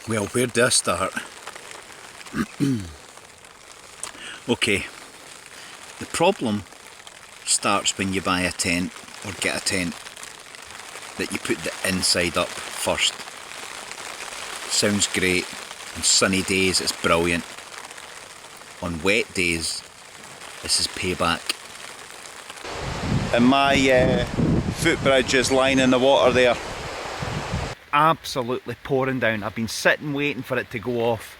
Well, where do I start? Okay, the problem starts when you buy a tent or get a tent that you put the inside up first. Sounds great. On sunny days it's brilliant. On wet days this is payback. And my footbridge is lying in the water there. Absolutely pouring down. I've been sitting waiting for it to go off.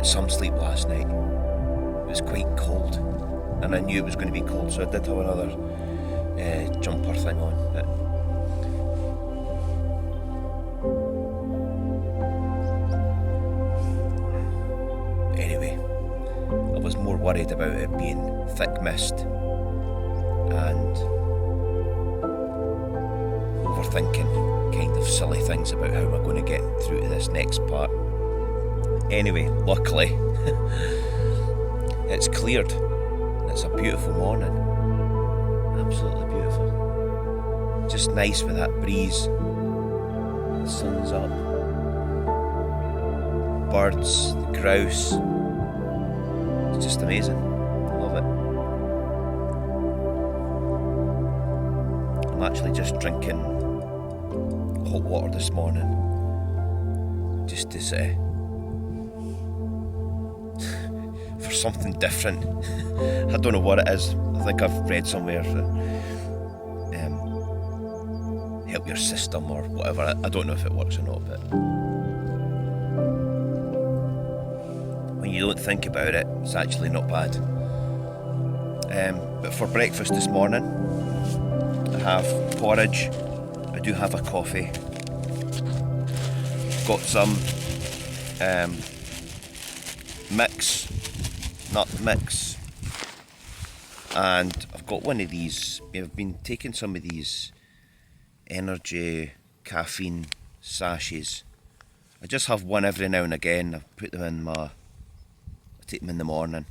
Some sleep last night. It was quite cold and I knew it was going to be cold, so I did have another jumper thing on, but anyway, I was more worried about it being thick mist and overthinking kind of silly things about how we're going to get through to this next part. Anyway, luckily it's cleared and it's a beautiful morning. Absolutely beautiful. Just nice with that breeze. The sun's up. Birds, the grouse. It's just amazing. Love it. I'm actually just drinking hot water this morning. Just to say, for something different. I don't know what it is. I think I've read somewhere that help your system or whatever. I don't know if it works or not, but when you don't think about it, it's actually not bad. But for breakfast this morning, I have porridge. I do have a coffee. Got some nut mix, and I've got one of these. I've been taking some of these energy caffeine sachets. I just have one every now and again. I put them in I take them in the morning.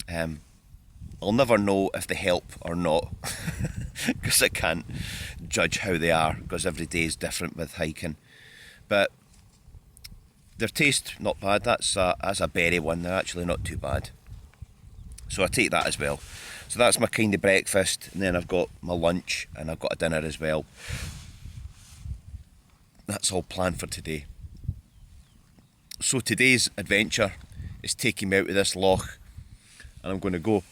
I'll never know if they help or not because I can't judge how they are, because every day is different with hiking, but their taste not bad. That's a berry one. They're actually not too bad, so I take that as well. So that's my kind of breakfast, and then I've got my lunch and I've got a dinner as well. That's all planned for today. So today's adventure is taking me out of this loch, and I'm going to go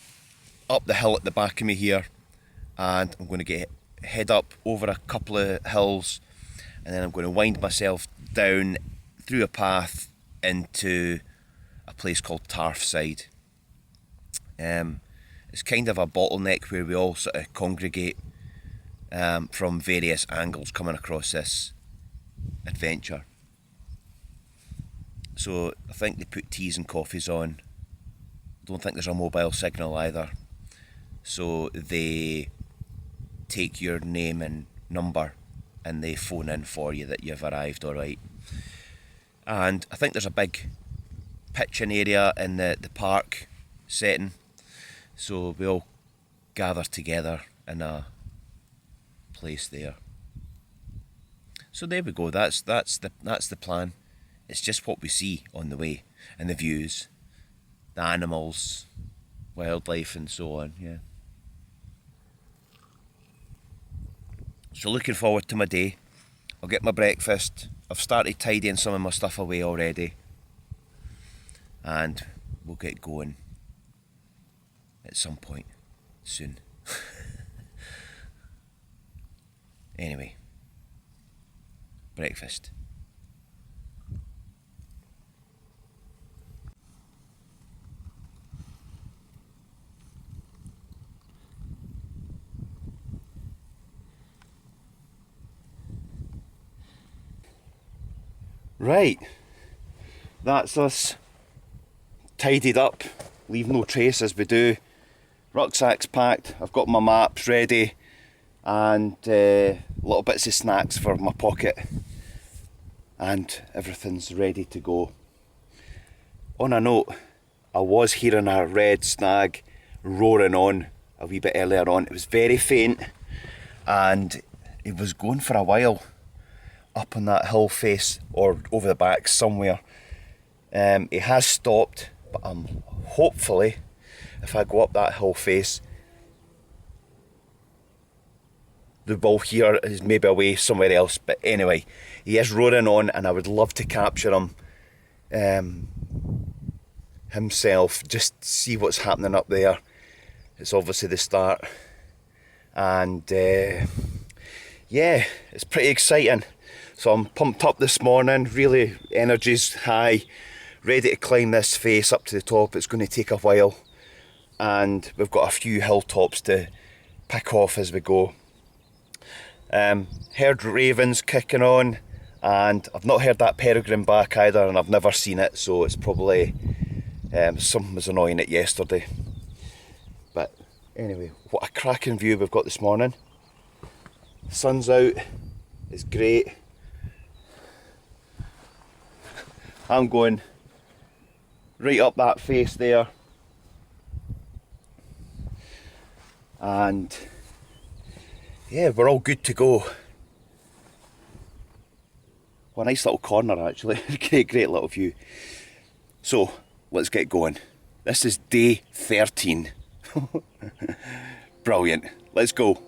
up the hill at the back of me here, and I'm going to head up over a couple of hills, and then I'm going to wind myself down through a path into a place called Tarfside. It's kind of a bottleneck where we all sort of congregate from various angles coming across this adventure. So I think they put teas and coffees on. Don't think there's a mobile signal either. So they take your name and number and they phone in for you that you've arrived alright. And I think there's a big pitching area in the park setting, so we all gather together in a place there. So there we go, that's the plan. It's just what we see on the way, and the views, the animals, wildlife and so on, yeah. So looking forward to my day. I'll get my breakfast. I've started tidying some of my stuff away already. And we'll get going at some point soon. Anyway, breakfast. Right, that's us tidied up, leave no trace as we do. Rucksack's packed, I've got my maps ready and little bits of snacks for my pocket, and everything's ready to go. On a note, I was hearing a red stag roaring on a wee bit earlier on. It was very faint and it was going for a while up on that hill face or over the back somewhere. It has stopped, but hopefully if I go up that hill face, the bull here is maybe away somewhere else. But anyway, he is roaring on and I would love to capture him himself, just see what's happening up there. It's obviously the start, and yeah, it's pretty exciting. So I'm pumped up this morning, really energy's high, ready to climb this face up to the top. It's going to take a while and we've got a few hilltops to pick off as we go. Heard ravens kicking on, and I've not heard that peregrine back either, and I've never seen it, so it's probably something was annoying it yesterday. But anyway, what a cracking view we've got this morning. Sun's out, it's great. I'm going right up that face there, and yeah, we're all good to go. What a nice little corner actually. Great little view. So let's get going. This is day 13. Brilliant. Let's go.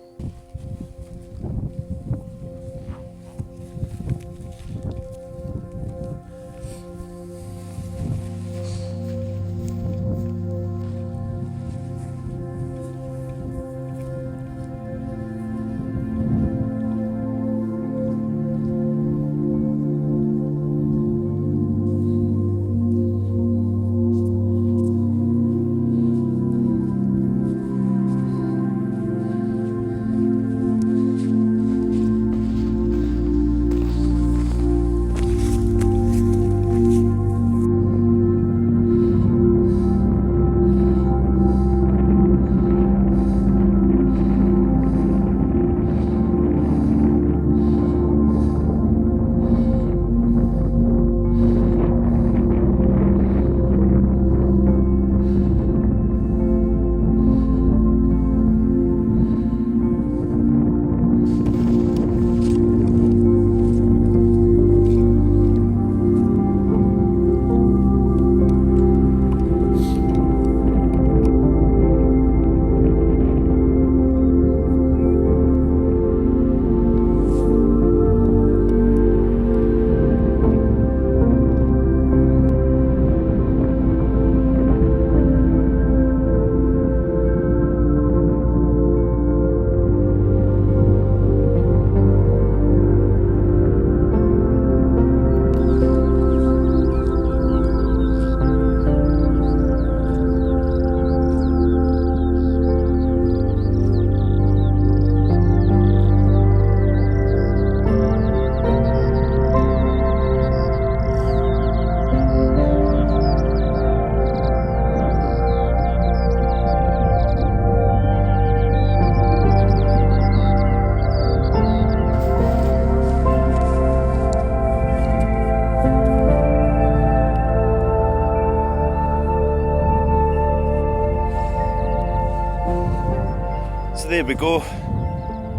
there we go.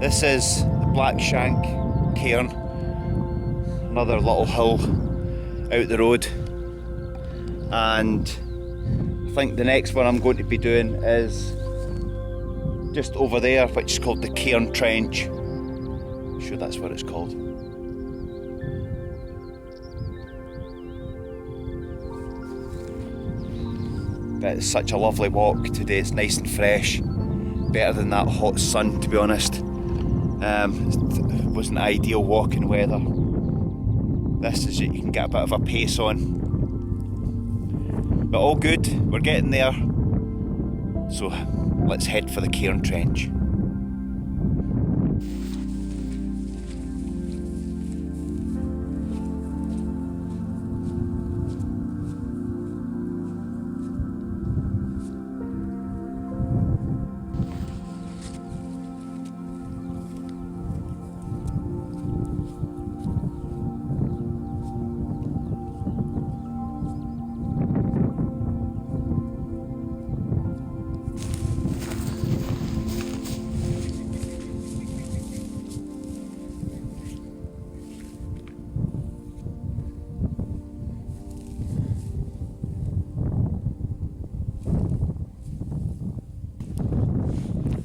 This is the Black Shank cairn. Another little hill out the road. And I think the next one I'm going to be doing is just over there, which is called the Cairn Trench. I'm sure that's what it's called. But it's such a lovely walk today, it's nice and fresh. Better than that hot sun, to be honest. It wasn't ideal walking weather. This is it, you can get a bit of a pace on. But all good, we're getting there. So let's head for the Cairn Trench.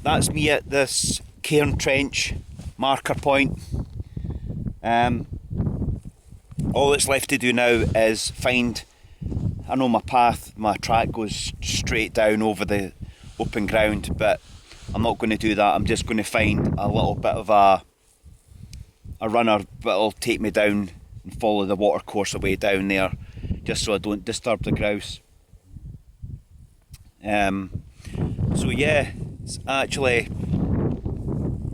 That's me at this Cairn Trench marker point. All that's left to do now is find, I know my path, my track goes straight down over the open ground, but I'm not going to do that. I'm just going to find a little bit of a runner that'll take me down and follow the water course away down there, just so I don't disturb the grouse. So yeah, it's actually,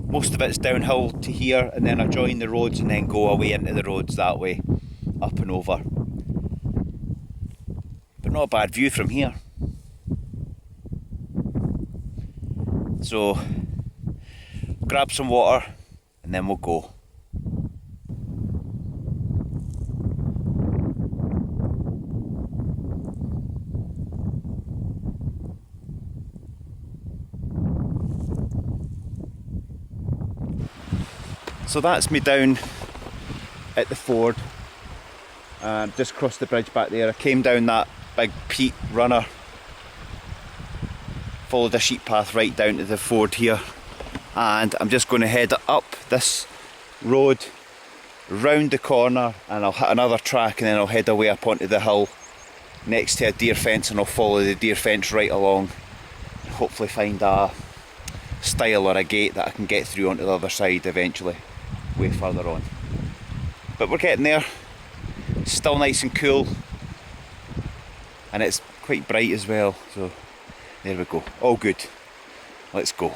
most of it's downhill to here, and then I join the roads and then go away into the roads that way, up and over. But not a bad view from here. So, grab some water and then we'll go. So that's me down at the ford. Just crossed the bridge back there. I came down that big peat runner, followed a sheep path right down to the ford here, and I'm just going to head up this road, round the corner, and I'll hit another track, and then I'll head away up onto the hill next to a deer fence, and I'll follow the deer fence right along and hopefully find a stile or a gate that I can get through onto the other side eventually, way further on. But we're getting there. Still nice and cool, and it's quite bright as well, so there we go, all good. Let's go.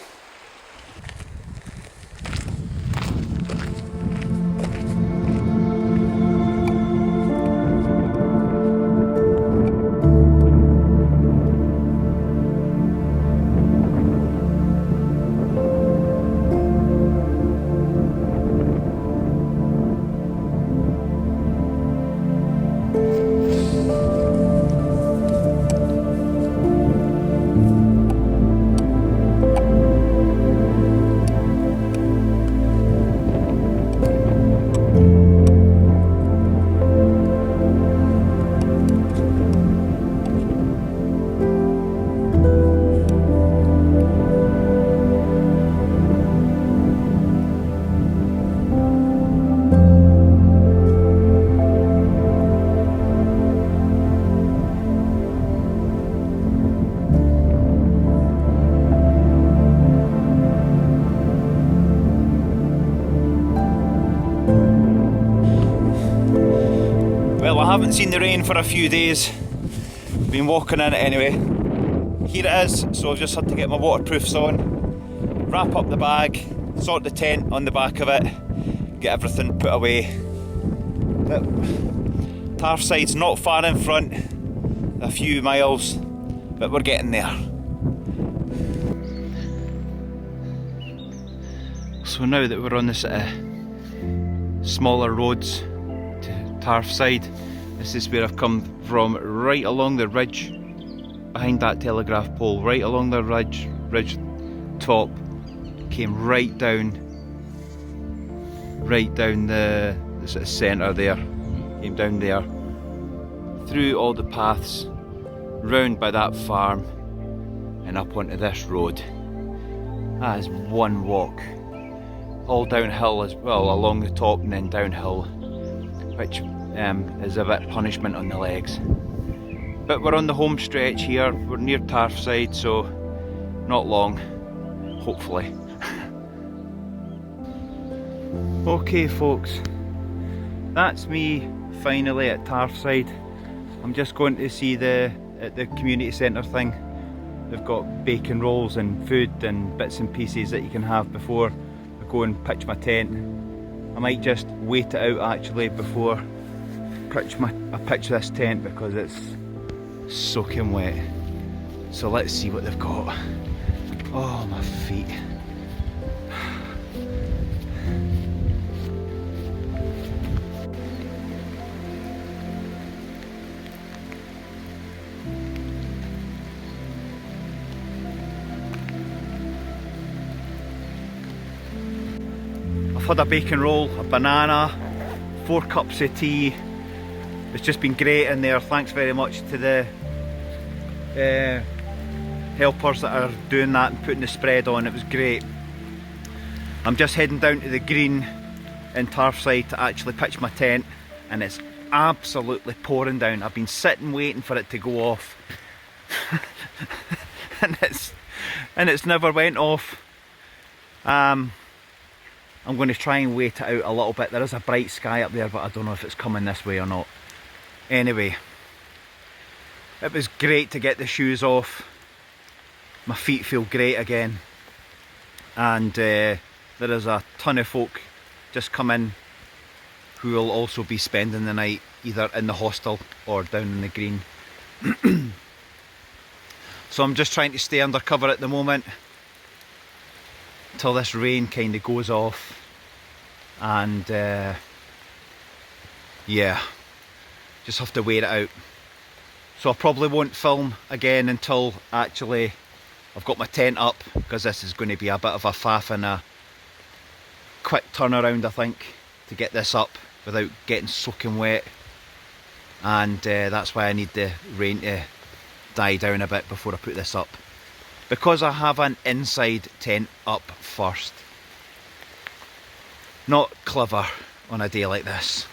Well, I haven't seen the rain for a few days. Been walking in it anyway. Here it is, so I've just had to get my waterproofs on, wrap up the bag, sort the tent on the back of it, get everything put away. But Tarfside's not far in front, a few miles, but we're getting there. So now that we're on this smaller roads to Tarfside, this is where I've come from, right along the ridge behind that telegraph pole, right along the ridge top, came right down the sort of centre there, came down there, through all the paths, round by that farm and up onto this road. That is one walk, all downhill as well, along the top and then downhill, which is a bit punishment on the legs. But we're on the home stretch here, we're near Tarfside, so not long, hopefully. Okay folks, that's me finally at Tarfside. I'm just going to see the community centre thing. They've got bacon rolls and food and bits and pieces that you can have before I go and pitch my tent. I might just wait it out actually before I pitch this tent because it's soaking wet. So let's see what they've got. Oh, my feet. I've had a bacon roll, a banana, 4 cups of tea. It's just been great in there. Thanks very much to the helpers that are doing that and putting the spread on. It was great. I'm just heading down to the green in Tarfside to actually pitch my tent, and it's absolutely pouring down. I've been sitting waiting for it to go off and it's never went off. I'm going to try and wait it out a little bit. There is a bright sky up there, but I don't know if it's coming this way or not. Anyway, it was great to get the shoes off. My feet feel great again. And there is a ton of folk just come in who will also be spending the night either in the hostel or down in the green. So I'm just trying to stay under cover at the moment till this rain kind of goes off, and yeah, just have to wait it out. So I probably won't film again until actually I've got my tent up, because this is going to be a bit of a faff and a quick turnaround I think to get this up without getting soaking wet, and that's why I need the rain to die down a bit before I put this up, because I have an inside tent up first. Not clever on a day like this.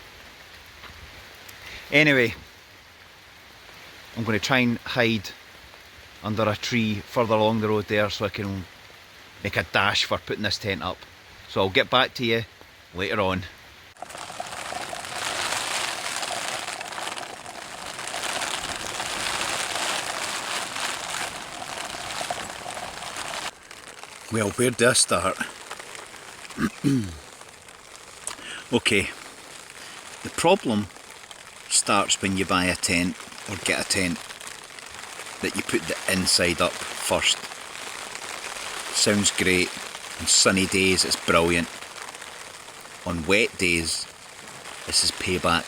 Anyway, I'm going to try and hide under a tree further along the road there so I can make a dash for putting this tent up. So I'll get back to you later on. Well, where do I start? Okay, the problem starts when you buy a tent or get a tent that you put the inside up first. Sounds great. On sunny days it's brilliant. On wet days this is payback.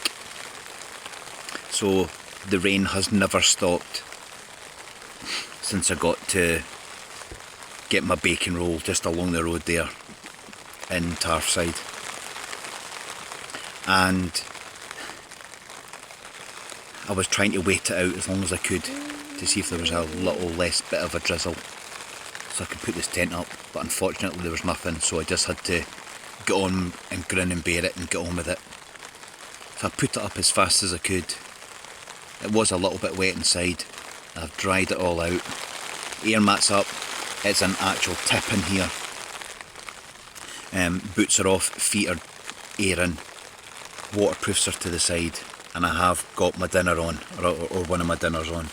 So the rain has never stopped since I got to get my bacon roll just along the road there in Tarfside, and I was trying to wait it out as long as I could to see if there was a little less bit of a drizzle so I could put this tent up, but unfortunately there was nothing, so I just had to get on and grin and bear it and get on with it. So I put it up as fast as I could. It was a little bit wet inside. I've dried it all out. Air mat's up. It's an actual tip in here. Boots are off, feet are airing, waterproofs are to the side, and I have got my dinner on, or one of my dinners on.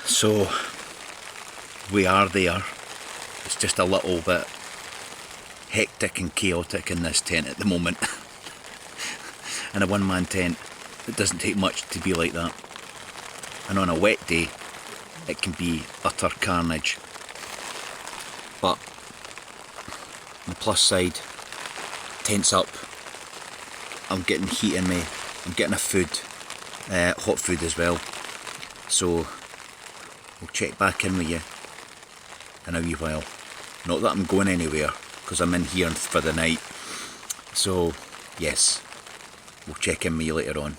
So we are there. It's just a little bit hectic and chaotic in this tent at the moment. In a one-man tent, it doesn't take much to be like that. And on a wet day, it can be utter carnage. But on the plus side, tent's up, I'm getting heat in me, I'm getting a food, hot food as well. So we'll check back in with you in a wee while. Not that I'm going anywhere, because I'm in here for the night. So, yes, we'll check in with you later on.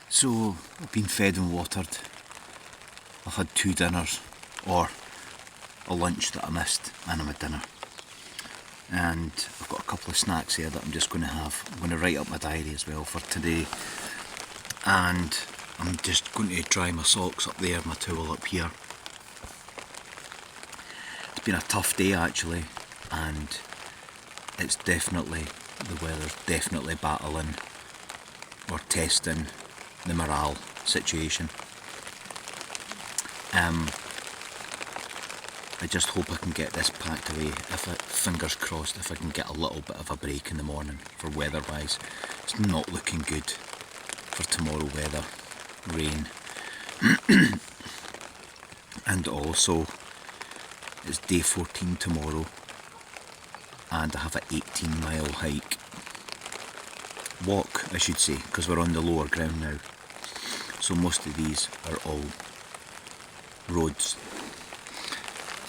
So, I've been fed and watered. I've had 2 dinners, or a lunch that I missed, and I'm a dinner. And I've got a couple of snacks here that I'm just going to have. I'm going to write up my diary as well for today. And I'm just going to dry my socks up there, my towel up here. It's been a tough day actually, and it's definitely, the weather's definitely battling or testing the morale situation. I just hope I can get this packed away, fingers crossed, if I can get a little bit of a break in the morning for weather wise. It's not looking good for tomorrow weather, rain. And also it's day 14 tomorrow, and I have an 18-mile hike. Walk, I should say, because we're on the lower ground now. So most of these are all roads,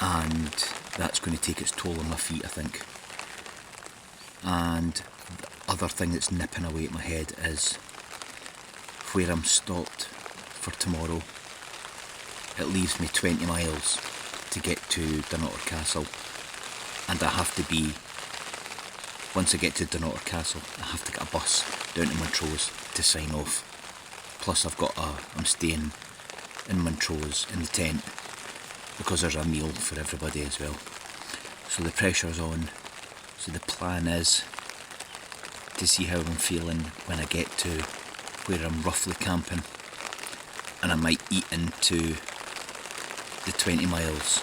and that's going to take its toll on my feet, I think. And the other thing that's nipping away at my head is where I'm stopped for tomorrow. It leaves me 20 miles to get to Dunnottar Castle, and I have to be, once I get to Dunnottar Castle, I have to get a bus down to Montrose to sign off. Plus I'm staying in Montrose in the tent, because there's a meal for everybody as well. So the pressure's on. So the plan is to see how I'm feeling when I get to where I'm roughly camping, and I might eat into the 20 miles.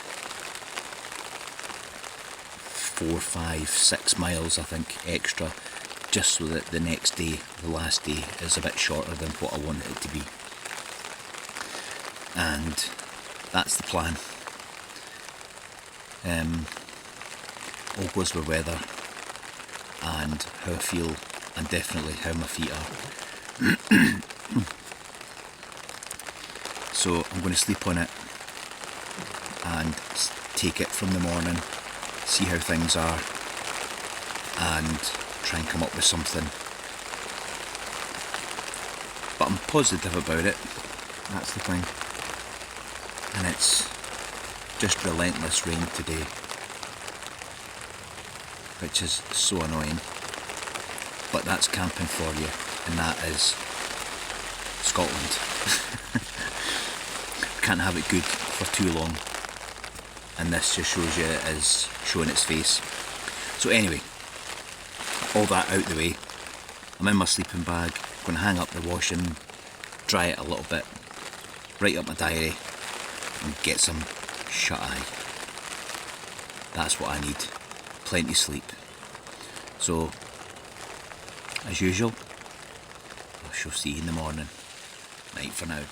4, 5, 6 miles I think extra, just so that the next day, the last day, is a bit shorter than what I want it to be. And that's the plan. All goes with weather and how I feel, and definitely how my feet are. So I'm going to sleep on it and take it from the morning, see how things are, and try and come up with something. But I'm positive about it, that's the thing. And it's just relentless rain today, which is so annoying. But that's camping for you, and that is Scotland. Can't have it good for too long, and this just shows you it is showing its face. So anyway, all that out the way, I'm in my sleeping bag, going to hang up the washing, dry it a little bit, write up my diary, and get some shut-eye. That's what I need, plenty sleep. So, as usual, I shall see you in the morning. Night for now.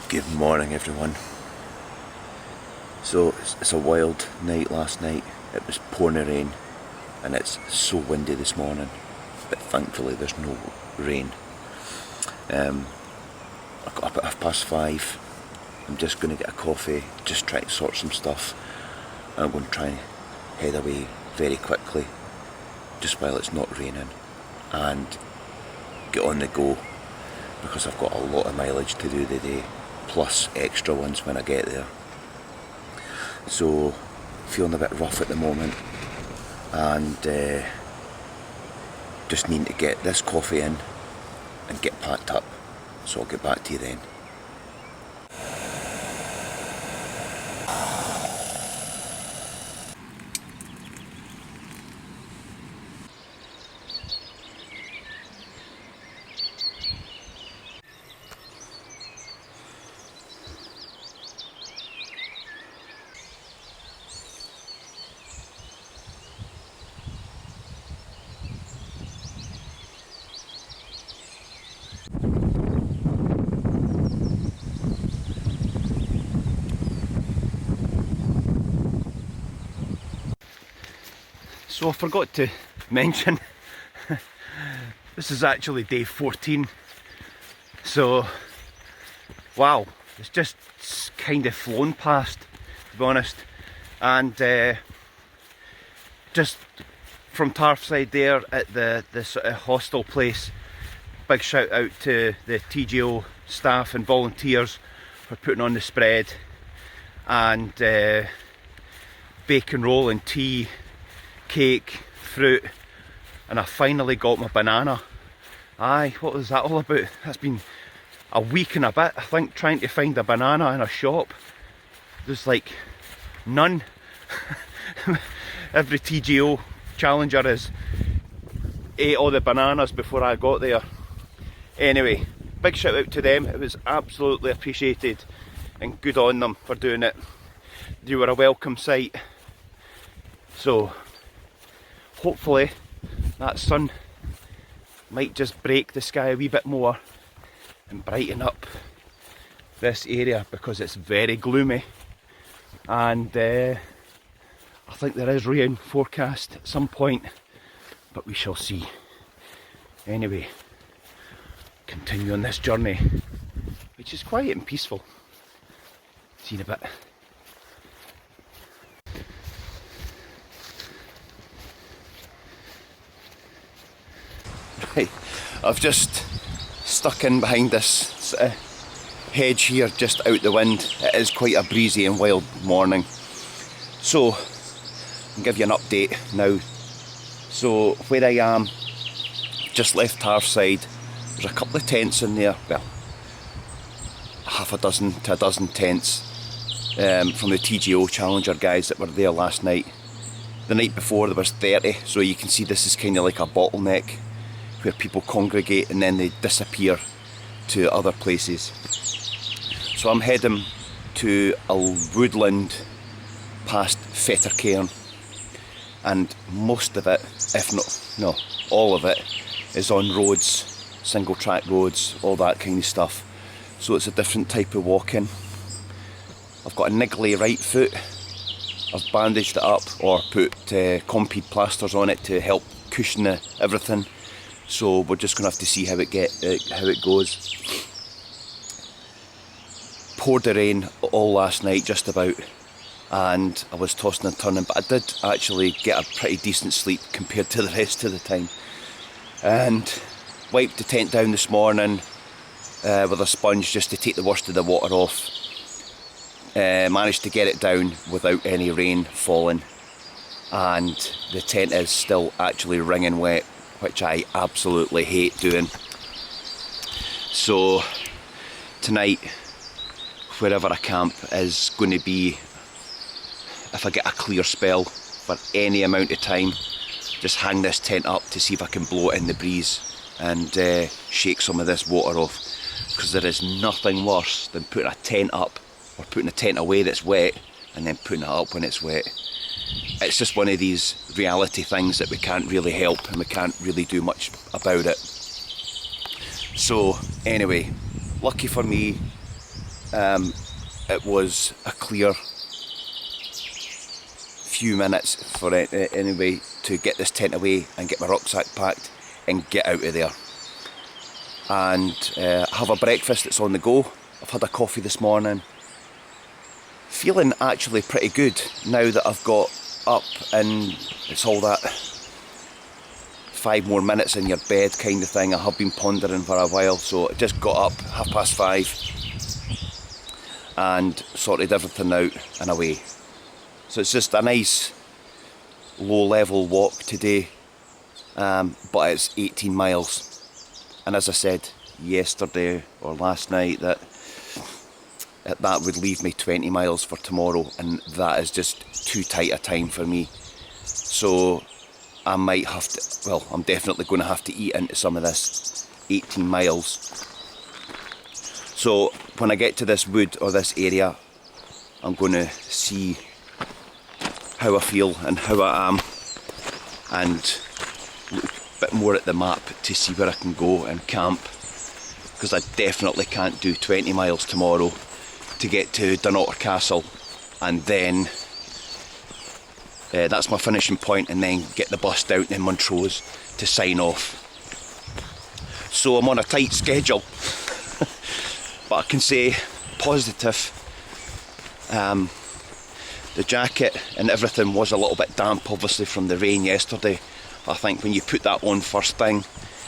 Good morning everyone. So it's a wild night last night. It was pouring rain and it's so windy this morning, but thankfully there's no rain. I got up at 5:30. I'm just going to get a coffee, just try to sort some stuff. I'm going to try and head away very quickly just while it's not raining and get on the go, because I've got a lot of mileage to do today, plus extra ones when I get there. So feeling a bit rough at the moment, and just need to get this coffee in and get packed up. So I'll get back to you then. So I forgot to mention, this is actually day 14, so wow, it's just kind of flown past, to be honest. And just from Tarfside there at the sort of hostel place, big shout out to the TGO staff and volunteers for putting on the spread, and bacon roll and tea, cake, fruit, and I finally got my banana. Aye, what was that all about? That's been a week and a bit, I think, trying to find a banana in a shop. There's like none. Every TGO challenger has ate all the bananas before I got there. Anyway, big shout out to them. It was absolutely appreciated, and good on them for doing it. They were a welcome sight. So hopefully that sun might just break the sky a wee bit more and brighten up this area, because it's very gloomy, and I think there is rain forecast at some point, but we shall see. Anyway, continue on this journey, which is quiet and peaceful. See you in a bit. Right, I've just stuck in behind this sort of hedge here, just out the wind. It is quite a breezy and wild morning. So, I'll give you an update now. So, where I am, just left Tarfside, there's a couple of tents in there, well, half a dozen to a dozen tents from the TGO Challenger guys that were there last night. The night before there was 30, so you can see this is kind of like a bottleneck where people congregate and then they disappear to other places. So I'm heading to a woodland past Fettercairn, and most of it, if not, all of it, is on roads, single track roads, all that kind of stuff. So it's a different type of walking. I've got a niggly right foot. I've bandaged it up, or put Compeed plasters on it to help cushion everything. So we're just going to have to see how it goes. Poured the rain all last night, just about, and I was tossing and turning, but I did actually get a pretty decent sleep compared to the rest of the time. And wiped the tent down this morning with a sponge just to take the worst of the water off. Managed to get it down without any rain falling, and the tent is still actually wringing wet, which I absolutely hate doing. So tonight, wherever I camp is going to be, if I get a clear spell for any amount of time, just hang this tent up to see if I can blow it in the breeze and shake some of this water off, because there is nothing worse than putting a tent up or putting a tent away that's wet and then putting it up when it's wet. It's just one of these reality things that we can't really help, and we can't really do much about it. So anyway, lucky for me, it was a clear few minutes for it anyway to get this tent away and get my rucksack packed and get out of there and have a breakfast that's on the go. I've had a coffee this morning. Feeling actually pretty good now that I've got up, and it's all that 5 more minutes in your bed kind of thing. I have been pondering for a while, so I just got up 5:30 and sorted everything out and away. So it's just a nice low level walk today, but it's 18 miles. And as I said yesterday or last night, that would leave me 20 miles for tomorrow, and that is just too tight a time for me. So I might have to, well, I'm definitely going to have to eat into some of this 18 miles. So when I get to this wood or this area, I'm going to see how I feel and how I am, and look a bit more at the map to see where I can go and camp, because I definitely can't do 20 miles tomorrow to get to Dunotter Castle, and then that's my finishing point, and then get the bus down to Montrose to sign off. So I'm on a tight schedule, but I can say positive. The jacket and everything was a little bit damp, obviously from the rain yesterday. I think when you put that on first thing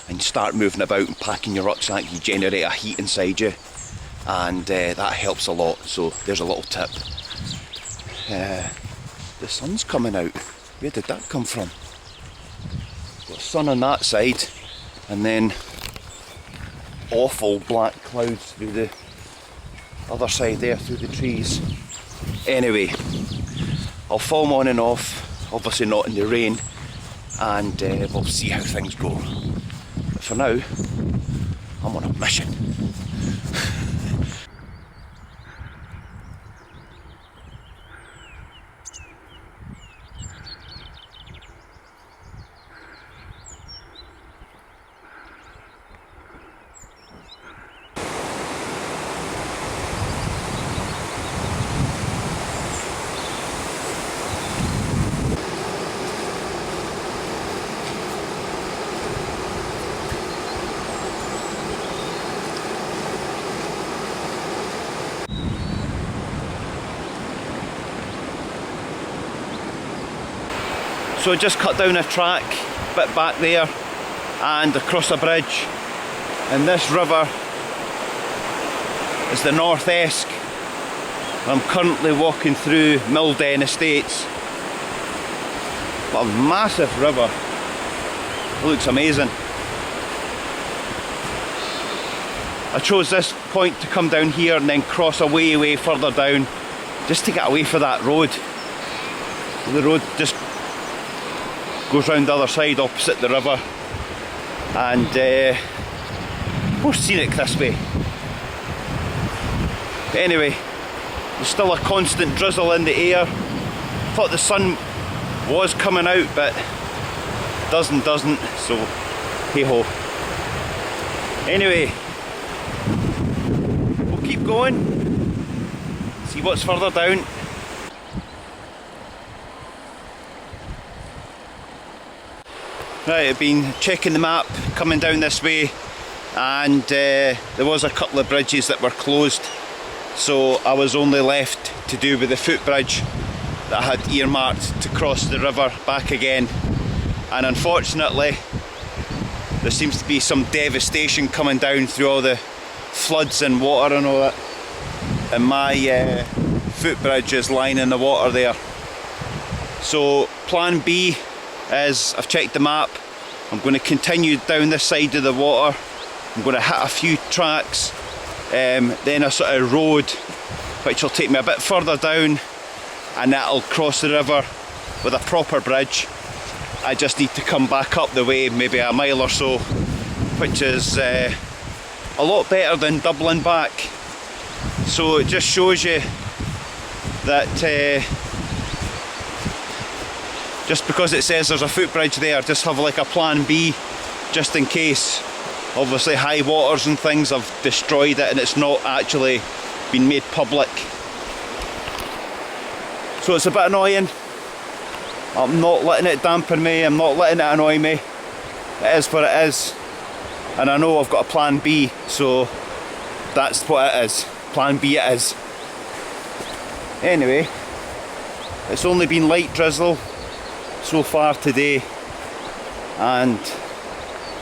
and you start moving about and packing your rucksack, you generate a heat inside you, and that helps a lot. So there's a little tip. The sun's coming out. Where did that come from? Got sun on that side, and then awful black clouds through the other side there, through the trees. Anyway, I'll film on and off, obviously not in the rain, and we'll see how things go. But for now, I'm on a mission. So I just cut down a track, a bit back there, and across a bridge. And this river is the North Esk. I'm currently walking through Milden Estates. What a massive river. It looks amazing. I chose this point to come down here and then cross way further down, just to get away from that road. The road just goes round the other side opposite the river, and more scenic this way. But anyway, there's still a constant drizzle in the air. Thought the sun was coming out, but doesn't, so hey ho. Anyway, we'll keep going, see what's further down. Right, I've been checking the map coming down this way, and there was a couple of bridges that were closed, so I was only left to do with the footbridge that I had earmarked to cross the river back again. And unfortunately there seems to be some devastation coming down through all the floods and water and all that, and my footbridge is lying in the water there. So plan B is, I've checked the map, I'm going to continue down this side of the water. I'm going to hit a few tracks, then a sort of road which will take me a bit further down, and that'll cross the river with a proper bridge. I just need to come back up the way, maybe a mile or so, which is a lot better than doubling back. So it just shows you that just because it says there's a footbridge there, just have like a plan B, just in case. Obviously high waters and things have destroyed it and it's not actually been made public. So it's a bit annoying. I'm not letting it dampen me, I'm not letting it annoy me. It is what it is. And I know I've got a plan B, so that's what it is. Plan B it is. Anyway, it's only been light drizzle so far today, and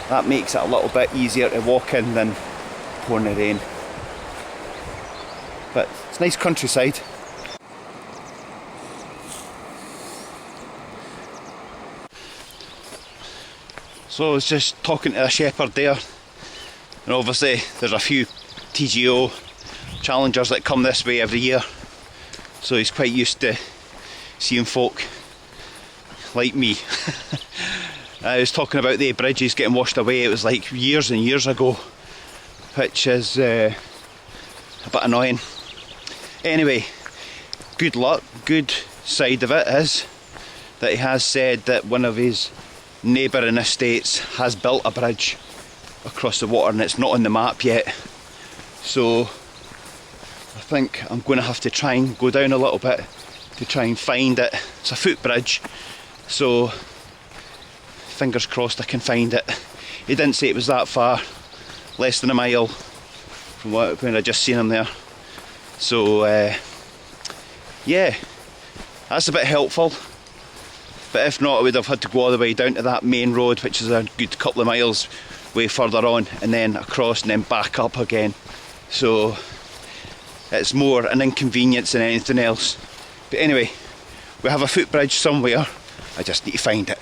that makes it a little bit easier to walk in than pouring the rain. But it's nice countryside. So I was just talking to a shepherd there, and obviously there's a few TGO challengers that come this way every year, so he's quite used to seeing folk like me. I was talking about the bridges getting washed away. It was like years and years ago, which is a bit annoying. Anyway, good luck. Good side of it is that he has said that one of his neighbouring estates has built a bridge across the water, and it's not on the map yet. So I think I'm going to have to try and go down a little bit to try and find it. It's a footbridge, so fingers crossed I can find it. He didn't say it was that far, less than a mile from when I just seen him there. So yeah, that's a bit helpful. But if not, I would have had to go all the way down to that main road, which is a good couple of miles way further on, and then across and then back up again. So it's more an inconvenience than anything else. But anyway, we have a footbridge somewhere. I just need to find it.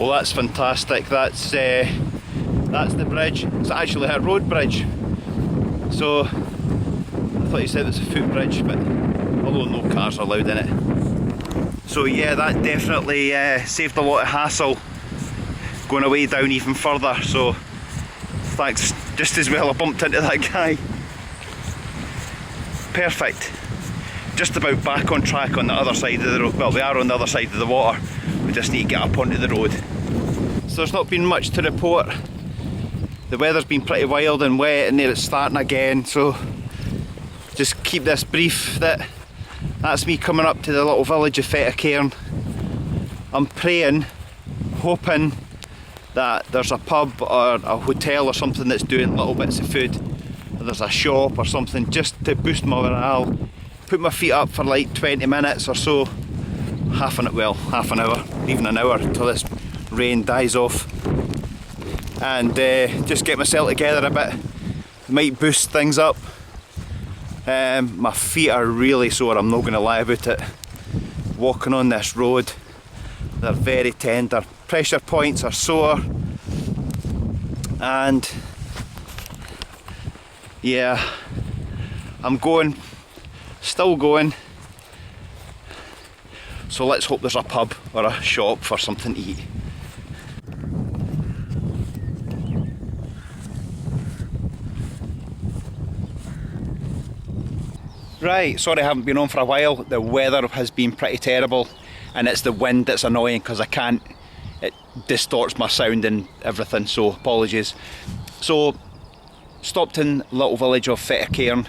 Oh, that's fantastic. That's the bridge. It's actually a road bridge. So I thought you said it's a footbridge, but although no cars are allowed in it. So yeah, that definitely saved a lot of hassle going away down even further. So thanks. Just as well I bumped into that guy. Perfect. Just about back on track on the other side of the road. Well, we are on the other side of the water. We just need to get up onto the road. So there's not been much to report. The weather's been pretty wild and wet, and there it's starting again. So just keep this brief. That's me coming up to the little village of Fetacairn. I'm praying, hoping that there's a pub or a hotel or something that's doing little bits of food. Or there's a shop or something just to boost my morale. Put my feet up for like 20 minutes or so. Half an hour, even an hour till this rain dies off, and just get myself together a bit. Might boost things up. My feet are really sore, I'm not going to lie about it. Walking on this road, they're very tender. Pressure points are sore, and yeah, I'm going, still going. So let's hope there's a pub or a shop for something to eat. Right, sorry I haven't been on for a while. The weather has been pretty terrible, and it's the wind that's annoying because it distorts my sound and everything, so apologies. So, stopped in the little village of Fetacairn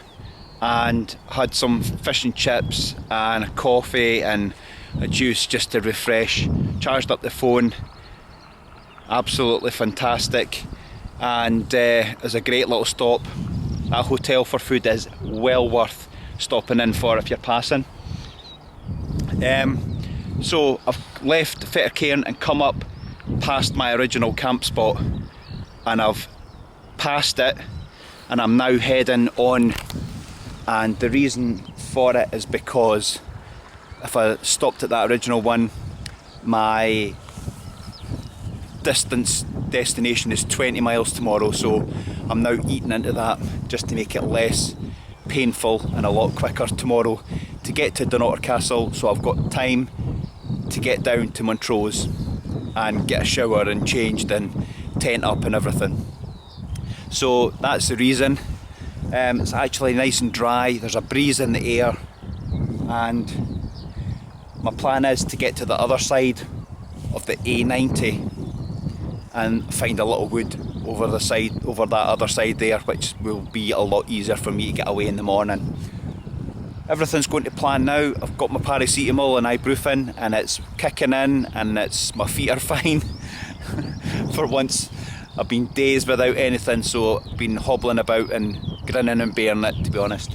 and had some fish and chips and a coffee and a juice just to refresh. Charged up the phone, absolutely fantastic, and it was a great little stop. That hotel for food is well worth stopping in for if you're passing. So I've left Fetacairn and come up past my original camp spot, and I've passed it, and I'm now heading on. And the reason for it is because if I stopped at that original one, my destination is 20 miles tomorrow, so I'm now eating into that just to make it less painful and a lot quicker tomorrow to get to Dunnottar Castle, so I've got time to get down to Montrose and get a shower and changed and tent up and everything. So that's the reason. It's actually nice and dry, there's a breeze in the air, and my plan is to get to the other side of the A90 and find a little wood over the side, over that other side there, which will be a lot easier for me to get away in the morning. Everything's going to plan now. I've got my paracetamol and ibuprofen and it's kicking in, and my feet are fine. For once I've been days without anything, so I've been hobbling about and grinning and bearing it, to be honest.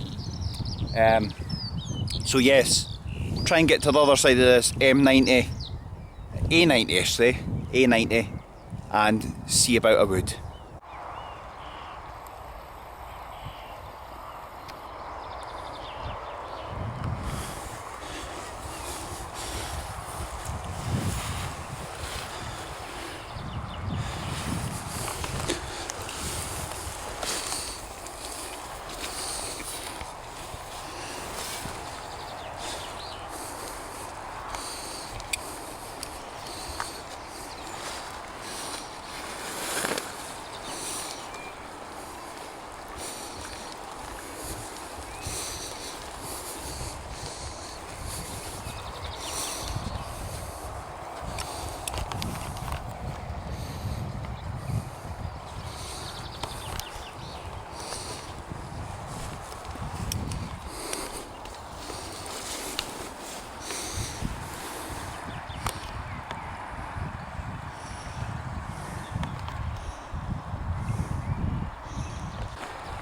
So yes, we'll try and get to the other side of this A90 I should say, A90, and see about a wood.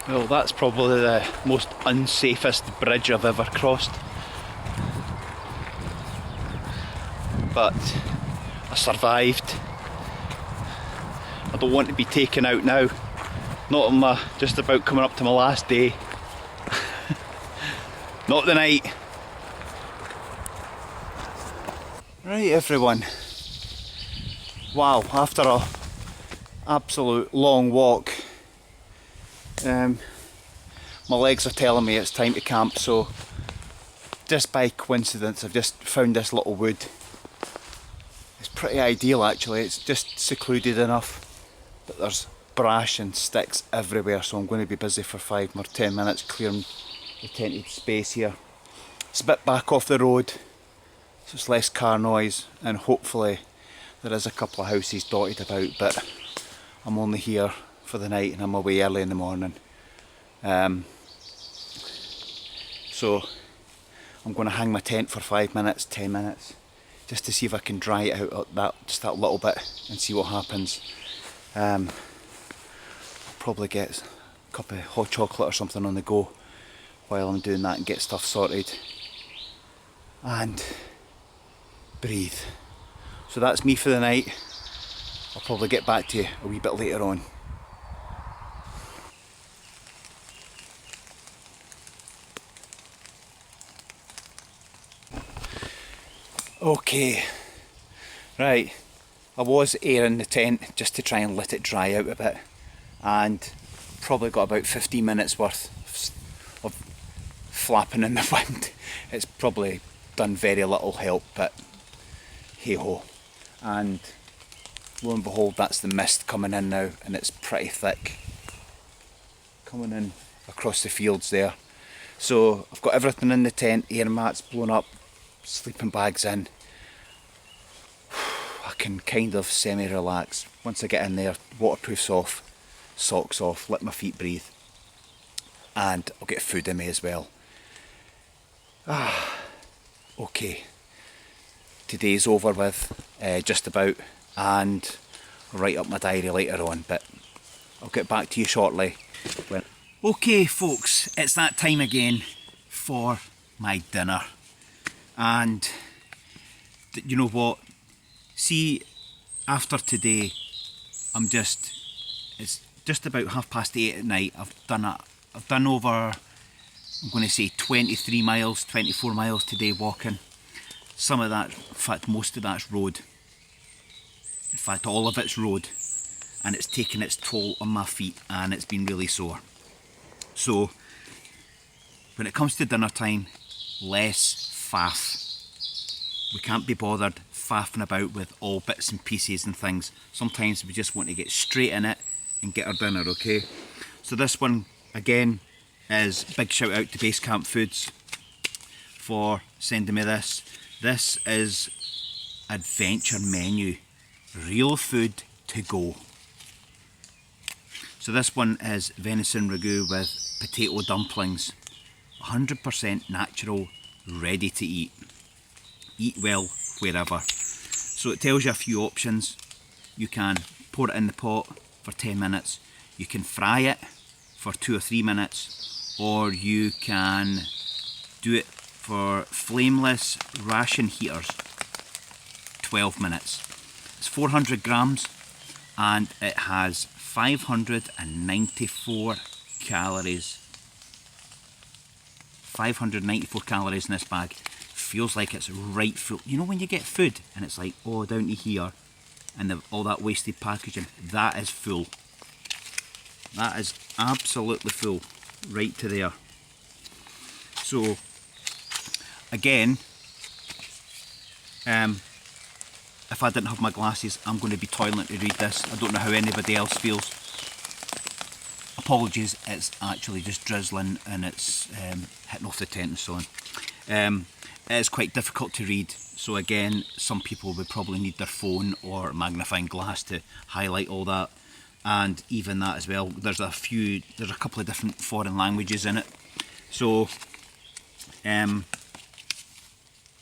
Well, that's probably the most unsafest bridge I've ever crossed. But I survived. I don't want to be taken out now. Not on my, just about coming up to my last day. Not tonight. Right, everyone. Wow, after a absolute long walk, my legs are telling me it's time to camp, so just by coincidence I've just found this little wood. It's pretty ideal actually, it's just secluded enough, but there's brash and sticks everywhere, so I'm going to be busy for 5 or 10 minutes clearing the tented space here. It's a bit back off the road, so it's less car noise, and hopefully there is a couple of houses dotted about, but I'm only here for the night and I'm away early in the morning. So I'm going to hang my tent for 5 minutes, 10 minutes, just to see if I can dry it out just that little bit and see what happens. I'll probably get a cup of hot chocolate or something on the go while I'm doing that and get stuff sorted and breathe. So that's me for the night. I'll probably get back to you a wee bit later on. Okay, right, I was airing the tent just to try and let it dry out a bit, and probably got about 15 minutes worth of flapping in the wind. It's probably done very little help, but hey ho. And lo and behold, that's the mist coming in now, and it's pretty thick coming in across the fields there. So I've got everything in the tent, air mats blown up, sleeping bags in. I can kind of semi-relax. Once I get in there, waterproof's off, socks off, let my feet breathe, and I'll get food in me as well. Okay, today's over with, just about, and I'll write up my diary later on, but I'll get back to you shortly. Okay folks, it's that time again for my dinner. And you know what, see, after today it's just about 8:30 at night. I've done over, I'm going to say 23 miles, 24 miles today walking. Some of that, in fact most of that's road. In fact all of it's road, and it's taken its toll on my feet and it's been really sore. So when it comes to dinner time, less faff. We can't be bothered faffing about with all bits and pieces and things. Sometimes we just want to get straight in it and get our dinner, okay? So this one again is big shout out to Base Camp Foods for sending me this. This is adventure menu. Real food to go. So this one is venison ragu with potato dumplings. 100% natural, ready to eat. Eat well wherever. So it tells you a few options. You can pour it in the pot for 10 minutes. You can fry it for 2 or 3 minutes. Or you can do it for flameless ration heaters. 12 minutes. It's 400 grams and it has 594 calories. 594 calories in this bag. Feels like it's right full. You know when you get food and it's like, oh, down to here, and all that wasted packaging, that is full. That is absolutely full, right to there. So, again, if I didn't have my glasses, I'm going to be toiling to read this. I don't know how anybody else feels. Apologies, it's actually just drizzling and it's hitting off the tent and so on. It is quite difficult to read, so again, some people would probably need their phone or magnifying glass to highlight all that, and even that as well. There's a couple of different foreign languages in it, so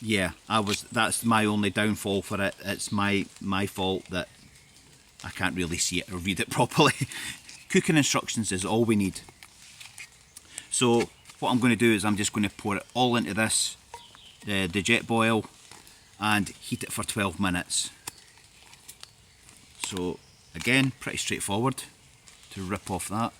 yeah, that's my only downfall for it. It's my fault that I can't really see it or read it properly. Cooking instructions is all we need. So what I'm going to do is I'm just going to pour it all into this, the jet boil, and heat it for 12 minutes. So again, pretty straightforward to rip off that.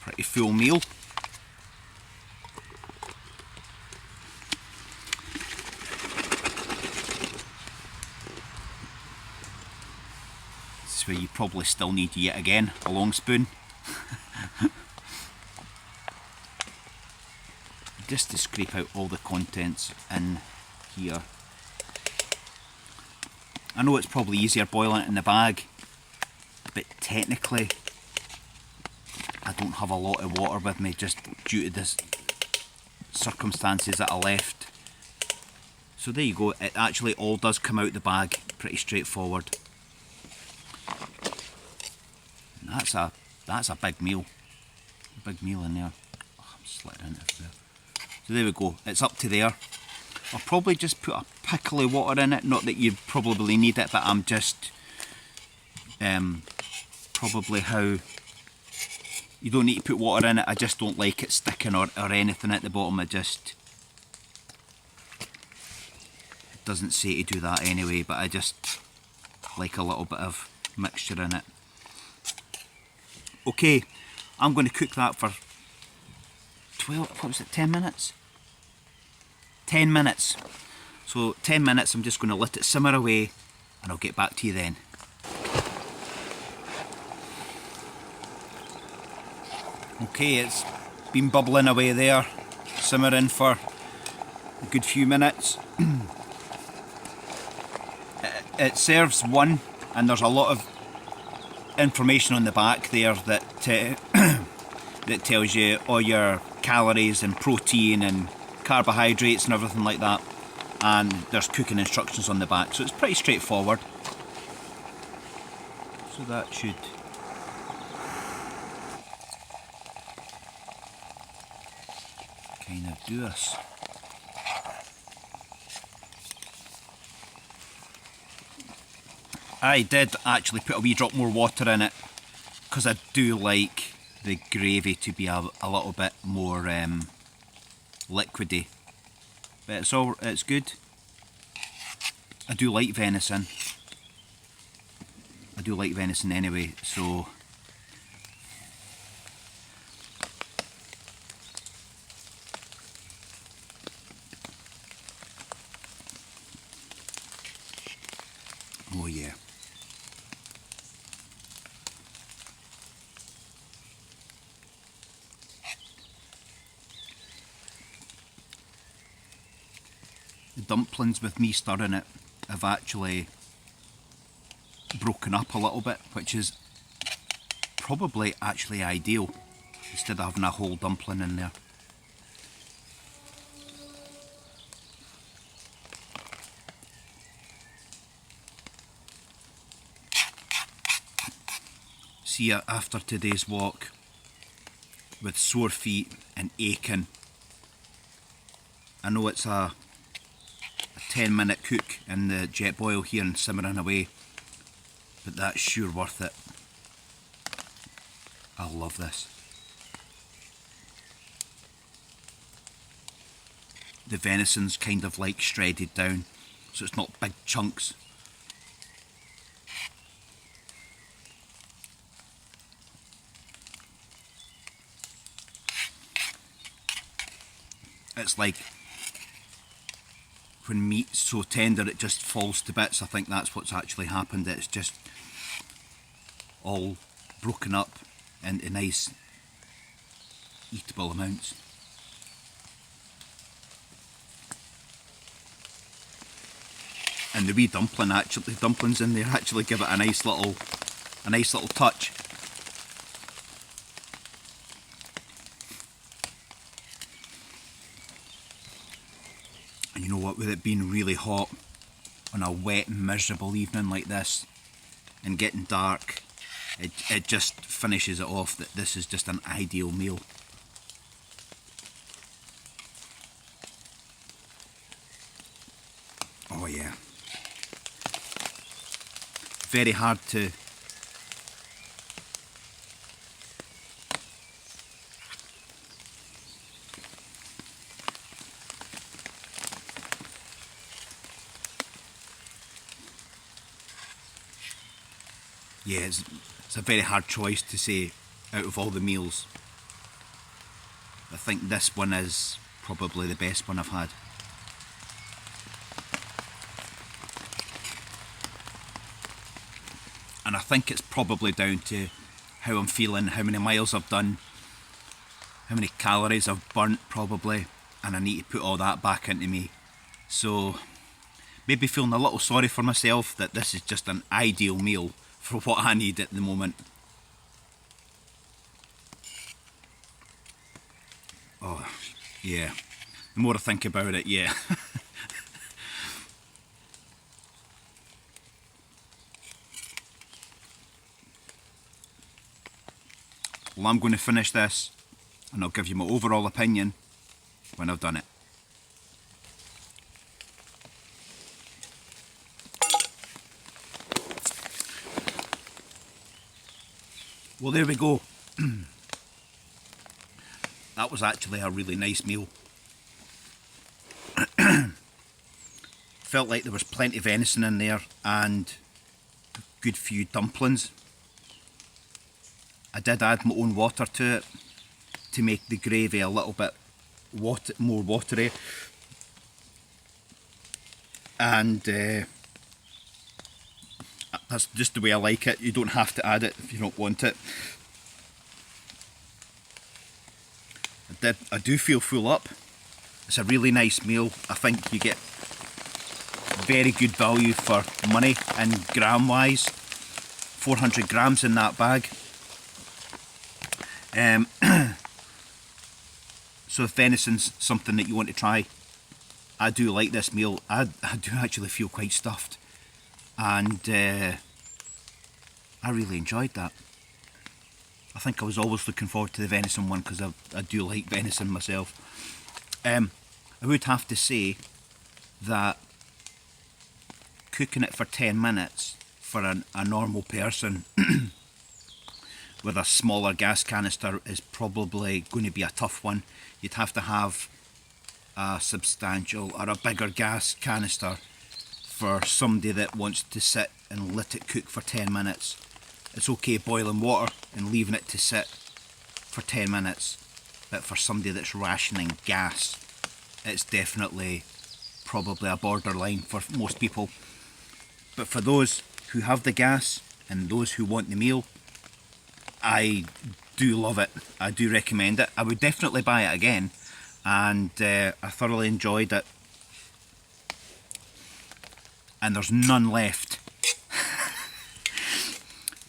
Pretty full meal. This is where you probably still need yet again a long spoon. Just to scrape out all the contents in here. I know it's probably easier boiling it in the bag, but technically I don't have a lot of water with me just due to the circumstances that I left. So there you go, it actually all does come out the bag, pretty straightforward. And that's a big meal. A big meal in there. Oh, I'm slitting into there. So there we go, it's up to there. I'll probably just put a pickle of water in it, not that you probably need it, but I'm just probably how you don't need to put water in it. I just don't like it sticking or anything at the bottom. It doesn't say to do that anyway, but I just like a little bit of mixture in it. Okay, I'm going to cook that for 10 minutes? 10 minutes. So 10 minutes, I'm just going to let it simmer away and I'll get back to you then. Okay, it's been bubbling away there, simmering for a good few minutes. It serves one, and there's a lot of information on the back there that that tells you all your calories and protein and carbohydrates and everything like that, and there's cooking instructions on the back, so it's pretty straightforward. So that should kind of do us. I did actually put a wee drop more water in it because I do like the gravy to be a little bit more liquidy, but it's good. I do like venison. I do like venison anyway, so oh yeah. The dumplings with me stirring it have actually broken up a little bit, which is probably actually ideal instead of having a whole dumpling in there. See, after today's walk with sore feet and aching, I know it's a 10-minute cook in the jet boil here and simmering away, but that's sure worth it. I love this. The venison's kind of like shredded down, so it's not big chunks. It's like when meat's so tender it just falls to bits. I think that's what's actually happened. It's just all broken up into nice eatable amounts. And the wee dumpling, actually, the dumplings in there actually give it a nice little touch. And you know what, with it being really hot on a wet and miserable evening like this and getting dark, it just finishes it off that this is just an ideal meal. Oh yeah. Very hard to it's a very hard choice to say out of all the meals. I think this one is probably the best one I've had. And I think it's probably down to how I'm feeling, how many miles I've done, how many calories I've burnt probably, and I need to put all that back into me. So maybe feeling a little sorry for myself that this is just an ideal meal for what I need at the moment. Oh, yeah. The more I think about it, yeah. Well, I'm going to finish this and I'll give you my overall opinion when I've done it. Well, there we go. That was actually a really nice meal. Felt like there was plenty of venison in there and a good few dumplings. I did add my own water to it to make the gravy a little bit more watery. And that's just the way I like it. You don't have to add it if you don't want it. I do feel full up. It's a really nice meal. I think you get very good value for money and gram wise. 400 grams in that bag. So if venison's something that you want to try, I do like this meal. I do actually feel quite stuffed, and I really enjoyed that. I think I was always looking forward to the venison one because I do like venison myself. I would have to say that cooking it for 10 minutes for a normal person with a smaller gas canister is probably going to be a tough one. You'd have to have a substantial or a bigger gas canister for somebody that wants to sit and let it cook for 10 minutes. It's okay boiling water and leaving it to sit for 10 minutes, but for somebody that's rationing gas, it's definitely probably a borderline for most people. But for those who have the gas and those who want the meal, I do love it. I do recommend it. I would definitely buy it again, and I thoroughly enjoyed it. And there's none left.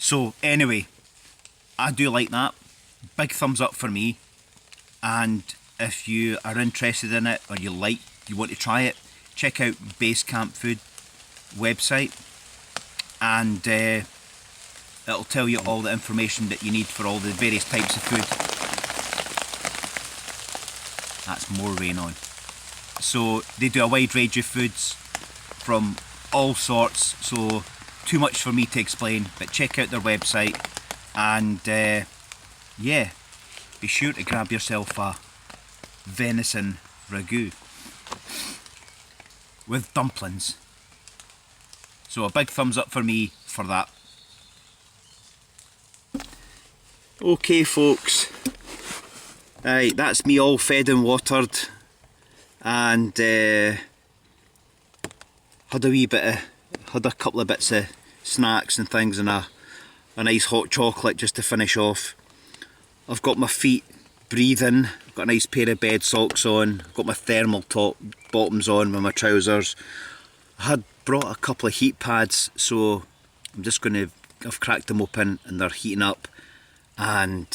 So anyway, I do like that. Big thumbs up for me. And if you are interested in it, or you want to try it, check out Basecamp Food website, and it'll tell you all the information that you need for all the various types of food. That's more rain on. So they do a wide range of foods from all sorts, so too much for me to explain, but check out their website, and yeah, be sure to grab yourself a venison ragu with dumplings. So a big thumbs up for me for that. Okay folks, right, that's me all fed and watered, and had a couple of bits of snacks and things, and a nice hot chocolate just to finish off. I've got my feet breathing, I've got a nice pair of bed socks on, I've got my thermal bottoms on with my trousers. I had brought a couple of heat pads, so I'm just going to, I've cracked them open and they're heating up, and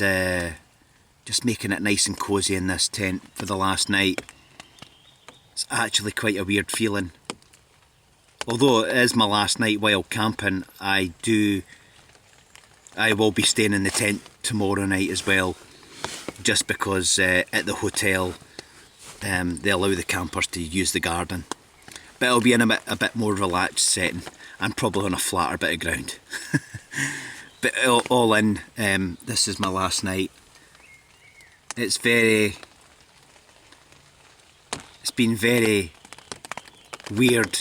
just making it nice and cosy in this tent for the last night. It's actually quite a weird feeling. Although it is my last night while camping, I will be staying in the tent tomorrow night as well, just because at the hotel they allow the campers to use the garden. But it'll be in a bit more relaxed setting, and probably on a flatter bit of ground. But all in, this is my last night. It's been very weird.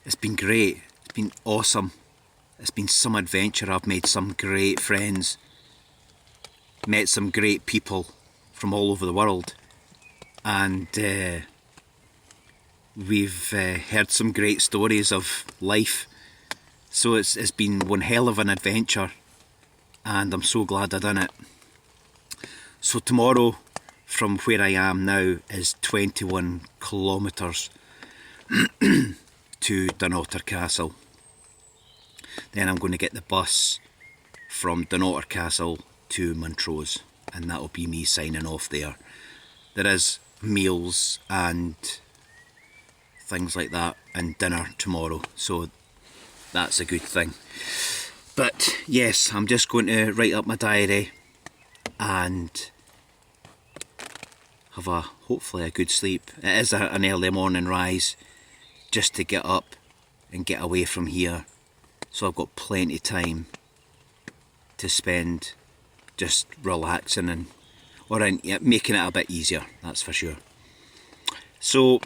It's been great. It's been awesome. It's been some adventure. I've made some great friends, met some great people from all over the world, and we've heard some great stories of life. So it's been one hell of an adventure, and I'm so glad I done it. So tomorrow, from where I am now, is 21 kilometres to Dunnottar Castle. Then I'm going to get the bus from Dunnottar Castle to Montrose, and that'll be me signing off there. There is meals and things like that, and dinner tomorrow, so that's a good thing. But yes, I'm just going to write up my diary and have hopefully a good sleep. It is an early morning rise just to get up and get away from here, so I've got plenty of time to spend just relaxing and making it a bit easier, that's for sure. So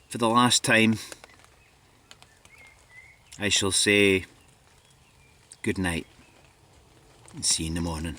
for the last time, I shall say good night and see you in the morning.